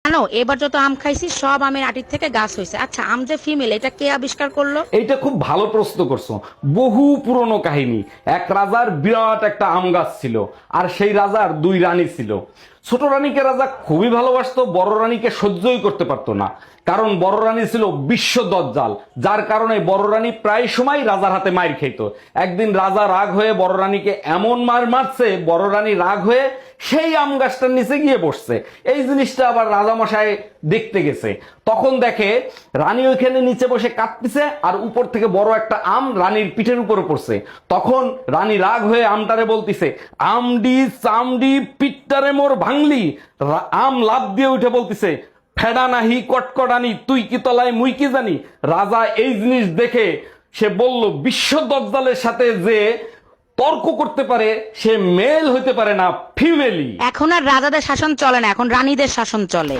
জানো, এবার যত আম খাইছি সব আমের আটির থেকে গাছ হয়েছে। আচ্ছা, আম যে ফিমেল এটা কে আবিষ্কার করলো? এইটা খুব ভালো প্রশ্ন করছো। বহু পুরনো কাহিনী। এক রাজার বিরাট একটা আম গাছ ছিল, আর সেই রাজার দুই রানী ছিল। ছোট রানীকে রাজা খুবই ভালোবাসতো, বড় রানীকে সহ্যই করতে পারতো না। কারণ বড় রানী ছিল বিশ্ব দজ্জাল, যার কারণে বড় রানী প্রায় সময় রাজার হাতে মাইর খেত। একদিন রাজা রাগ হয়ে বড় রানীকে এমন মার মারছে, বড় রানী রাগ হয়ে সেই আম গাছটার নিচে গিয়ে বসছে। এই জিনিসটা আবার রাজামশাই দেখতে গেছে। তখন দেখে রানী ওইখানে নিচে বসে কাঁদতেছে, আর উপর থেকে বড় একটা আম রানীর পিঠের উপরে পড়ছে। তখন রানী রাগ হয়ে আমটারে বলতিছে, আমডি চামডি পিঠটারে মোর ভাঙলি। আম লাফ দিয়ে উঠে বলতিছে, ফেডা নাহি কটকটানি, তুই কি তলায় মুই কি জানি। রাজা এই জিনিস দেখে সে বলল, বিশ্ব দজ্জালের সাথে যে তর্ক করতে পারে সে মেল হইতে পারে না, ফিমেলি। এখন আর রাজাদের শাসন চলে না, এখন রানীদের শাসন চলে।